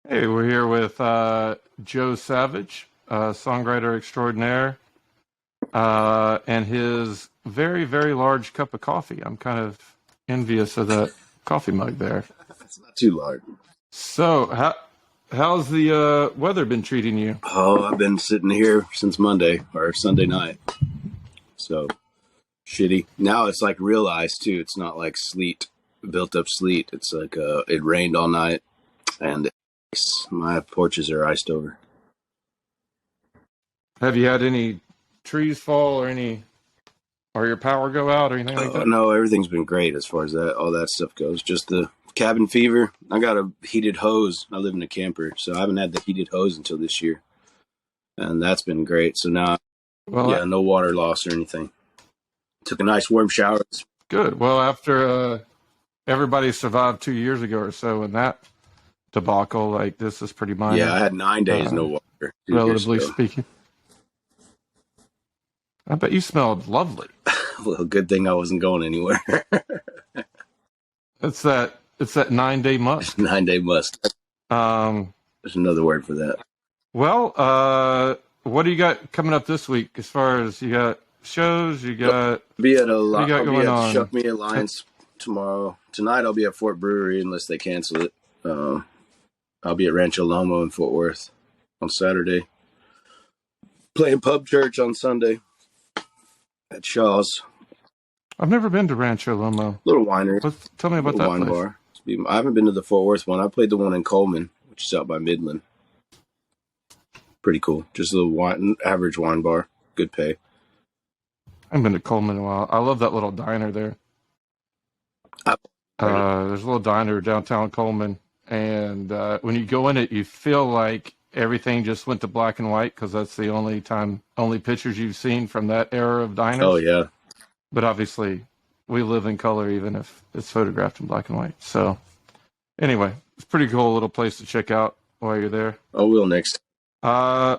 Hey, we're here with Joe Savage, songwriter extraordinaire, and his very, very large cup of coffee. I'm kind of envious of that coffee mug there. It's not too large. So, how's the weather been treating you? Oh, I've been sitting here since Monday or Sunday night. So shitty. Now it's like real ice too. It's not like sleet, built up sleet. It's like it rained all night, and my porches are iced over. Have you had any trees fall or your power go out or anything like Oh that? no, everything's been great as far as that all that stuff goes. Just the cabin fever. I got a heated hose. I live in a camper, so I haven't had the heated hose until this year, and that's been great. So now, Well, yeah, no water loss or anything. Took a nice warm shower. good. Well, after everybody survived 2 years ago or so in that debacle, like this is pretty minor, Yeah, I had 9 days no water 2 years relatively ago. speaking. I bet you smelled lovely. Well, good thing I wasn't going anywhere. It's that 9-day must. 9 day must. Um, There's another word for that. well, what do you got coming up this week? As far as you got shows, you got Be at what you got I'll be going at on? Shuck Me Alliance tomorrow. Tonight I'll be at Fort Brewery unless they cancel it. I'll be at Rancho Lomo in Fort Worth on Saturday. Playing pub church on Sunday at Shaw's. I've never been to Rancho Lomo. Little winery, Tell me about little that wine place. bar. I haven't been to the Fort Worth one. I played the one in Coleman, which is out by Midland. Pretty cool. Just a little average wine bar. Good pay. I haven't been to Coleman in a while. I love that little diner there. There's a little diner downtown Coleman, and when you go in it, you feel like everything just went to black and white because that's the only pictures you've seen from that era of diners. Oh, yeah. But obviously, we live in color even if it's photographed in black and white. So anyway, it's a pretty cool little place to check out while you're there. Oh, we'll next. I'd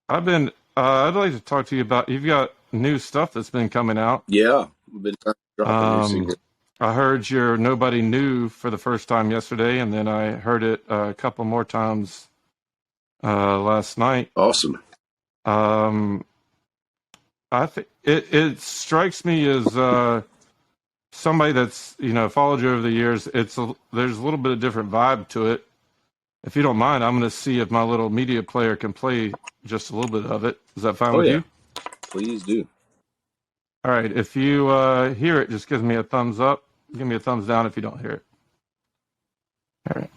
like to talk to you about, you've got new stuff that's been coming out. Yeah. I've been trying to drop a new single. I heard your Nobody Knew for the first time yesterday, and then I heard it a couple more times last night. Awesome. I think it strikes me as somebody that's followed you over the years. There's a little bit of different vibe to it. If you don't mind, I'm going to see if my little media player can play just a little bit of it. Is that fine with you? Please do. All right. If you hear it, just give me a thumbs up. Give me a thumbs down if you don't hear it. All right.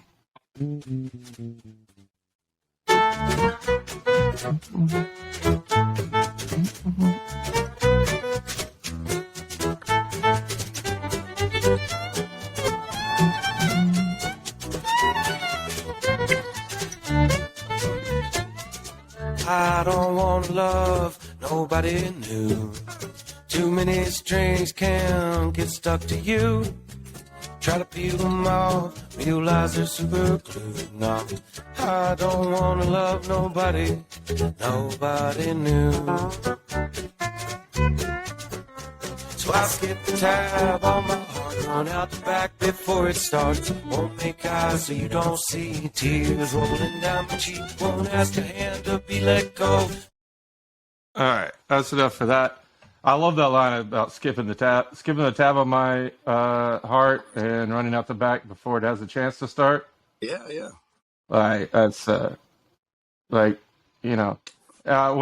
I don't want to love nobody new. Too many strings can get stuck to you. Try to peel them off, realize they're super glued. No, I don't want to love nobody new. So I skip the tab on my heart, run out the back before it starts. Won't make eyes so you don't see tears rolling down my cheek. Won't ask a hand to be let go. All right, that's enough for that. I love that line about skipping the tab on my heart and running out the back before it has a chance to start. Yeah. Like that's when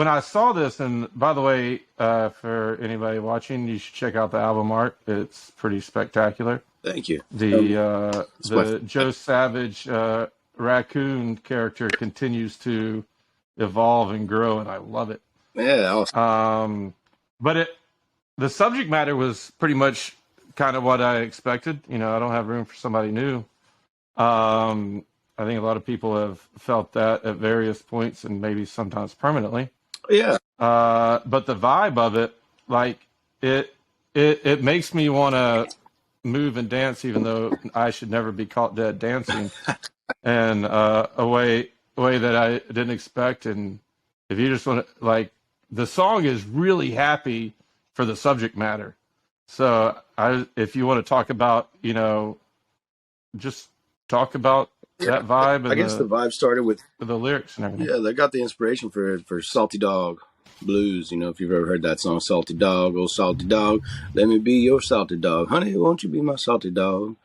I saw this, and by the way, for anybody watching, you should check out the album art. It's pretty spectacular. Thank you. The Joe Savage raccoon character continues to evolve and grow, and I love it. Yeah, awesome. But the subject matter was pretty much kind of what I expected. I don't have room for somebody new. I think a lot of people have felt that at various points and maybe sometimes permanently. Yeah. But the vibe of it, like it makes me want to move and dance, even though I should never be caught dead dancing, and a way that I didn't expect. And if you just want to the song is really happy for the subject matter. So if you want to talk about, just talk about that vibe I and guess the vibe started with, the lyrics and everything. yeah, they got the inspiration for Salty Dog Blues. You know, if you've ever heard that song, Salty Dog, oh Salty Dog, let me be your salty dog. Honey, won't you be my salty dog?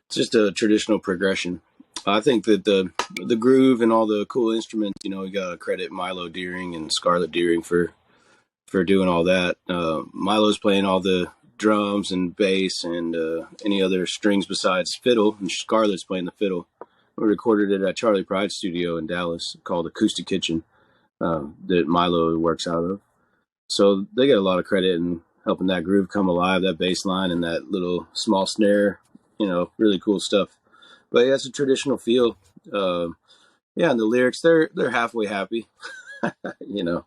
It's just a traditional progression. I think that the groove and all the cool instruments, you know, we got to credit Milo Deering and Scarlett Deering for doing all that. Milo's playing all the drums and bass and any other strings besides fiddle, and Scarlett's playing the fiddle. We recorded it at Charlie Pride's studio in Dallas called Acoustic Kitchen that Milo works out of. So they get a lot of credit in helping that groove come alive, that bass line and that little small snare, you know, really cool stuff. But yeah, it's a traditional feel. Yeah, and the lyrics, they're halfway happy, you know,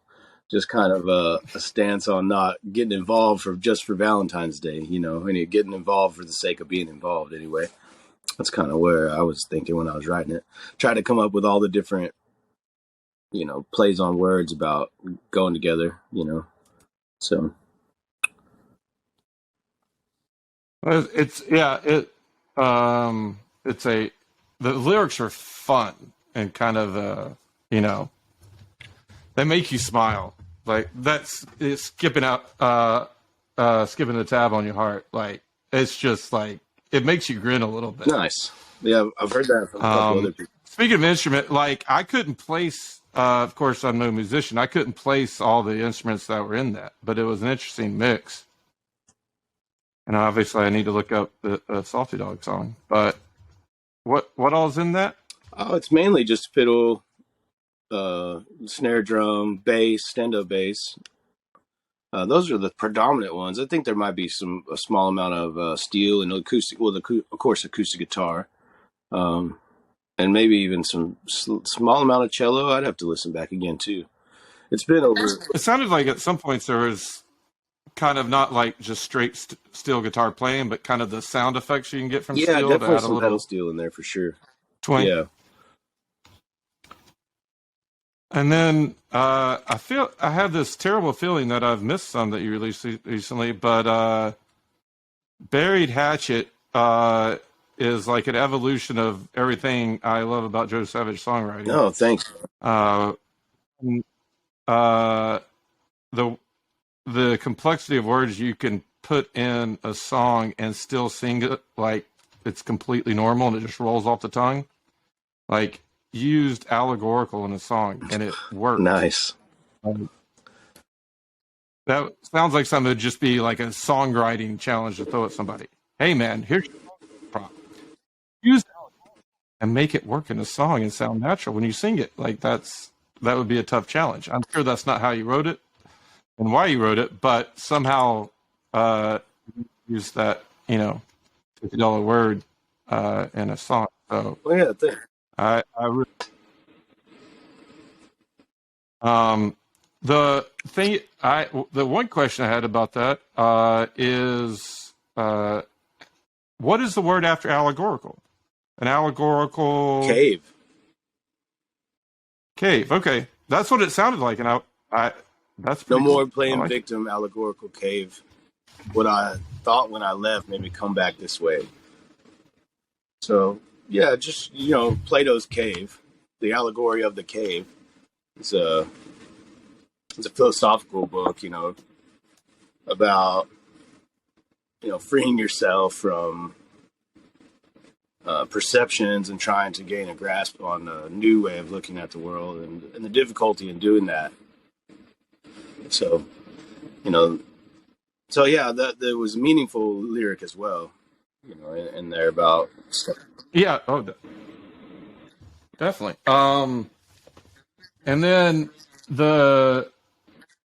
just kind of a stance on not getting involved just for Valentine's Day, you know, and you're getting involved for the sake of being involved anyway. That's kind of where I was thinking when I was writing it. Try to come up with all the different, you know, plays on words about going together, you know. So It's the lyrics are fun and kind of you know, they make you smile. Like it's skipping the tab on your heart. Like it's just like it makes you grin a little bit. nice. Yeah, I've heard that from a couple other people. Speaking of instrument, like I couldn't place. Of course, I'm no musician. I couldn't place all the instruments that were in that, but it was an interesting mix. And obviously, I need to look up the Salty Dog song. But what all's in that? Oh, it's mainly just fiddle, snare drum, bass, stand-up bass. Those are the predominant ones. I think there might be a small amount of steel and acoustic. Well, of course, acoustic guitar, and maybe even some small amount of cello. I'd have to listen back again too. It's been over. It sounded like at some points there was kind of not like just straight steel guitar playing, but kind of the sound effects you can get from steel. Definitely to add some a little pedal steel in there for sure. twang. Yeah. And then I have this terrible feeling that I've missed some that you released recently, but Buried Hatchet is like an evolution of everything I love about Joe Savage songwriting. No, thanks. The complexity of words you can put in a song and still sing it like it's completely normal and it just rolls off the tongue. Like used allegorical in a song and it worked. Nice. That sounds like something that would just be like a songwriting challenge to throw at somebody. Hey man, here's your prop. Use allegorical and make it work in a song and sound natural when you sing it. Like that would be a tough challenge. I'm sure that's not how you wrote it and why you wrote it, but somehow use that, you know, $50 word in a song. So Well, yeah, thanks. I really, the one question I had about that is what is the word after allegorical? An allegorical Cave. Okay, that's what it sounded like, and I that's No pretty more cool. playing I like it. victim, allegorical cave. What I thought when I left made me come back this way. So, yeah, just, you know, Plato's cave, the allegory of the cave. It's a philosophical book, you know, about, you know, freeing yourself from perceptions and trying to gain a grasp on a new way of looking at the world and the difficulty in doing that. So, you know, so yeah, that there was meaningful lyric as well, you know, in there about stuff. Yeah. Oh, definitely. And then the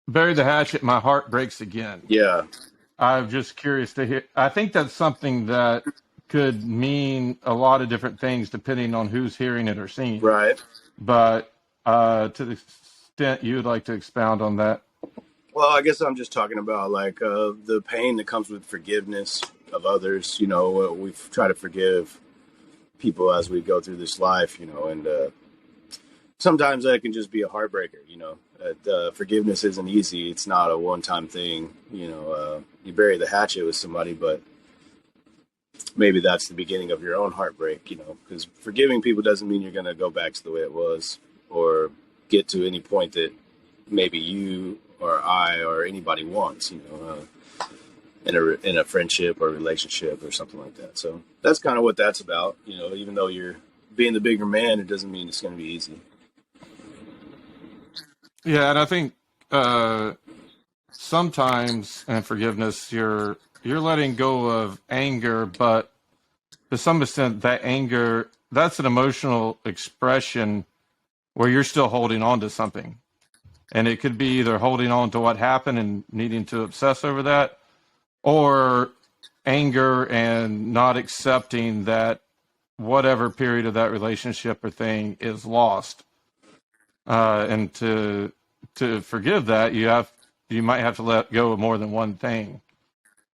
Bury the Hatchet, My Heart Breaks Again. Yeah, I'm just curious to hear. I think that's something that could mean a lot of different things depending on who's hearing it or singing. right. But to the extent you'd like to expound on that. Well, I guess I'm just talking about like the pain that comes with forgiveness of others. You know, we try to forgive people as we go through this life, you know, and sometimes that can just be a heartbreaker, you know. Forgiveness isn't easy. It's not a one-time thing, you know. You bury the hatchet with somebody, but maybe that's the beginning of your own heartbreak, because forgiving people doesn't mean you're going to go back to the way it was or get to any point that maybe you or I or anybody wants, in a friendship or relationship or something like that. So that's kind of what that's about. Even though you're being the bigger man, it doesn't mean it's going to be easy. Yeah, and I think sometimes in forgiveness, you're letting go of anger, but to some extent, that anger, that's an emotional expression where you're still holding on to something. And it could be either holding on to what happened and needing to obsess over that, or anger and not accepting that whatever period of that relationship or thing is lost. And to forgive that, you might have to let go of more than one thing.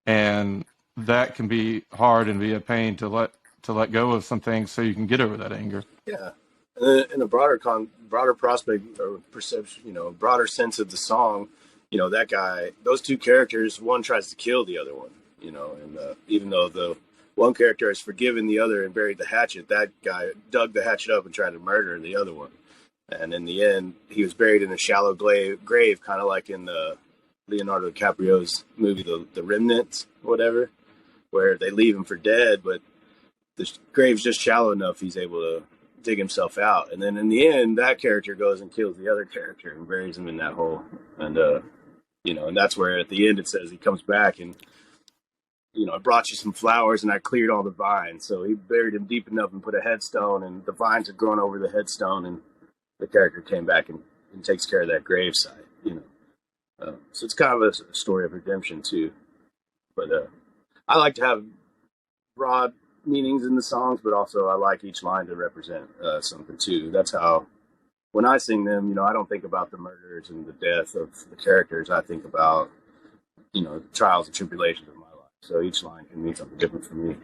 And that can be hard and be a pain to let go of some things so you can get over that anger. Yeah. In a broader prospect or perception, broader sense of the song, that guy, those two characters, one tries to kill the other one, and even though the one character has forgiven the other and buried the hatchet, that guy dug the hatchet up and tried to murder the other one. And in the end, he was buried in a shallow grave, kind of like in the Leonardo DiCaprio's movie, The Remnants, whatever, where they leave him for dead, but the grave's just shallow enough he's able to dig himself out. And then in the end, that character goes and kills the other character and buries him in that hole. And, and that's where at the end it says he comes back and, I brought you some flowers and I cleared all the vines. So he buried him deep enough and put a headstone, and the vines had grown over the headstone, and the character came back and takes care of that graveside, So it's kind of a story of redemption too. But I like to have broad meanings in the songs, but also I like each line to represent something too. That's how, when I sing them, I don't think about the murders and the death of the characters. I think about, the trials and tribulations of my life. So each line can mean something different for me.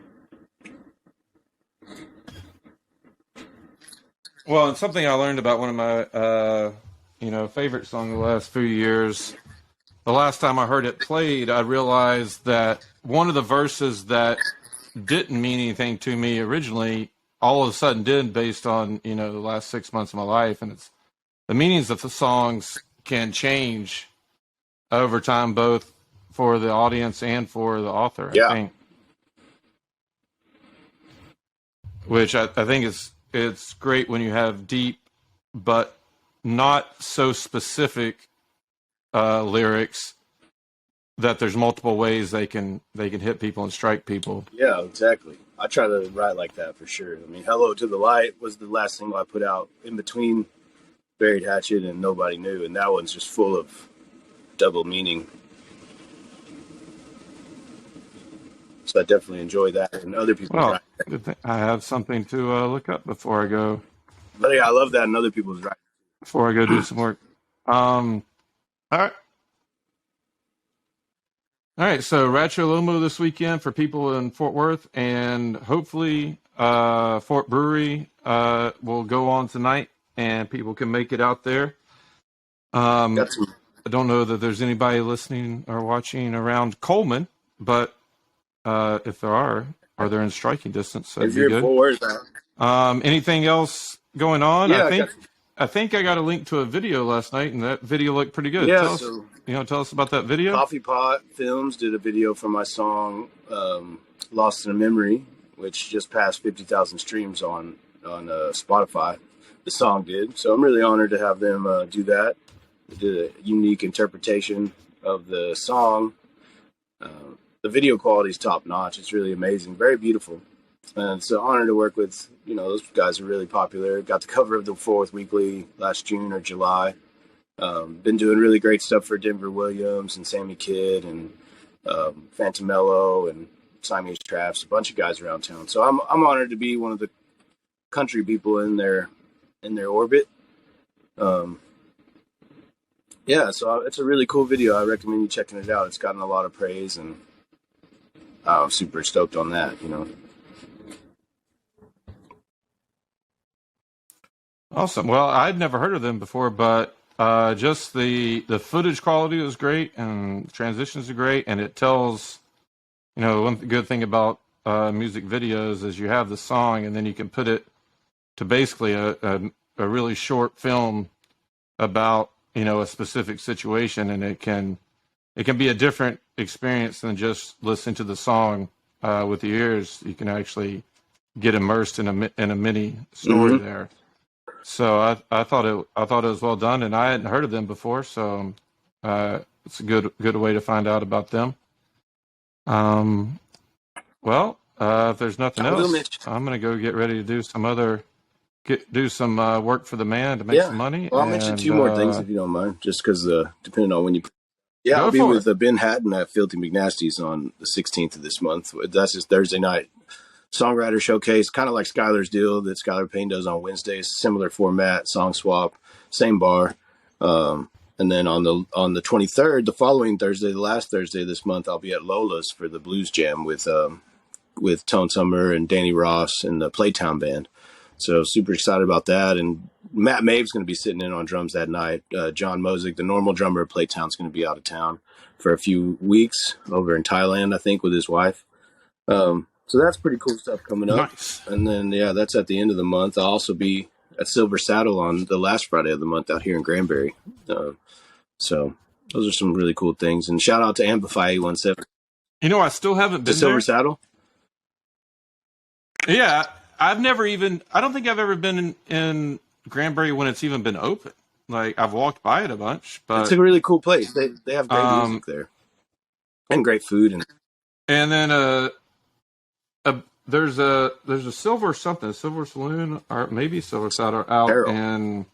Well, and something I learned about one of my, favorite songs the last few years, the last time I heard it played, I realized that one of the verses that didn't mean anything to me originally, all of a sudden did, based on, the last 6 months of my life. And it's the meanings of the songs can change over time, both for the audience and for the author, Yeah. I think. Which I think it's great when you have deep but not so specific lyrics that there's multiple ways they can hit people and strike people. Yeah, exactly. I try to write like that for sure. I mean, Hello to the Light was the last single I put out in between Buried Hatchet and Nobody Knew, and that one's just full of double meaning. So I definitely enjoy that, and other people's writing. I have something to look up before I go. But yeah, I love that in other people's writing. Before I go do some work. All right. So Rancho Lomo this weekend for people in Fort Worth, and hopefully Fort Brewery will go on tonight, and people can make it out there. I don't know that there's anybody listening or watching around Coleman, but if there are there in striking distance? That'd be good. Anything else going on? Yeah, I think I got a link to a video last night, and that video looked pretty good. Yeah, tell us about that video. Coffee Pot Films did a video for my song "Lost in a Memory," which just passed 50,000 streams on Spotify. The song did, so I'm really honored to have them do that. They did a unique interpretation of the song. The video quality is top notch. It's really amazing, very beautiful. And it's an honor to work with, those guys are really popular. Got the cover of the Fort Worth Weekly last June or July. Been doing really great stuff for Denver Williams and Sammy Kidd and Phantom Mello and Siamese Traps, a bunch of guys around town. So I'm honored to be one of the country people in their orbit. So it's a really cool video. I recommend you checking it out. It's gotten a lot of praise, and I'm super stoked on that, Awesome. Well, I'd never heard of them before, but just the footage quality was great, and transitions are great, and it tells, one good thing about music videos is you have the song, and then you can put it to basically a really short film about, you know, a specific situation, and it can be a different experience than just listening to the song with the ears. You can actually get immersed in a mini story there. So I thought it was well done, and I hadn't heard of them before, so it's a good way to find out about them. Well, if there's nothing else, I'm gonna go get ready to do some work for the man to make some money. Well, I'll mention two more things if you don't mind, just because depending on when you. Yeah, I'll be with Ben Hatton at Filthy McNasty's on the 16th of this month. That's his Thursday night songwriter showcase, kind of like Skylar's deal that Skylar Payne does on Wednesdays. Similar format, song swap, same bar. And then on the 23rd, the following Thursday, the last Thursday of this month, I'll be at Lola's for the Blues Jam with Tone Summer and Danny Ross and the Playtown Band. So super excited about that. And Matt Maeve's going to be sitting in on drums that night. John Mosick, the normal drummer of Playtown's going to be out of town for a few weeks over in Thailand, I think, with his wife. So that's pretty cool stuff coming up. Nice. And then, that's at the end of the month. I'll also be at Silver Saddle on the last Friday of the month out here in Granbury. So those are some really cool things. And shout out to Amplify 817. You know, I still haven't been to Silver there. Saddle? Yeah, I don't think I've ever been in Granbury when it's even been open. Like, I've walked by it a bunch, but it's a really cool place. They have great music there and great food. And then there's a Silver Saloon, or maybe Silver Saddle out in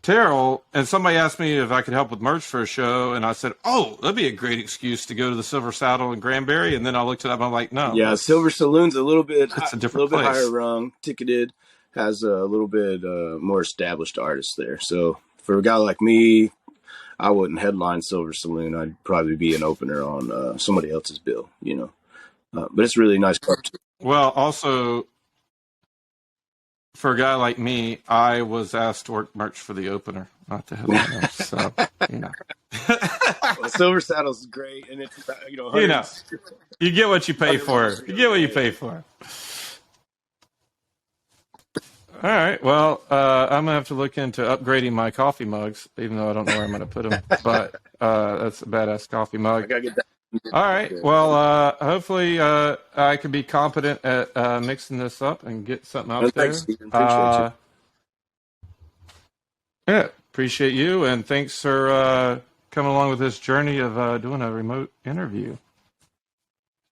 Terrell, and somebody asked me if I could help with merch for a show, and I said, "Oh, that'd be a great excuse to go to the Silver Saddle in Granbury." And then I looked it up, and I'm like, "No." Yeah, Silver Saloon's a little bit, it's a different place. Bit higher rung. Ticketed, has a little bit more established artists there. So for a guy like me, I wouldn't headline Silver Saloon. I'd probably be an opener on somebody else's bill, you know. But it's a really nice club too. Well, also, for a guy like me, I was asked to work merch for the opener, not the headliner. So, you know. Well, Silver Saddle's great, and it's, you get what you pay for. You get what you pay for. All right. Well, I'm gonna have to look into upgrading my coffee mugs, even though I don't know where I'm gonna put them. But that's a badass coffee mug. I gotta get that. All right. Well, hopefully I can be competent at mixing this up and get something out there. Thanks, Stephen. Appreciate you. Yeah, appreciate you, and thanks for coming along with this journey of doing a remote interview.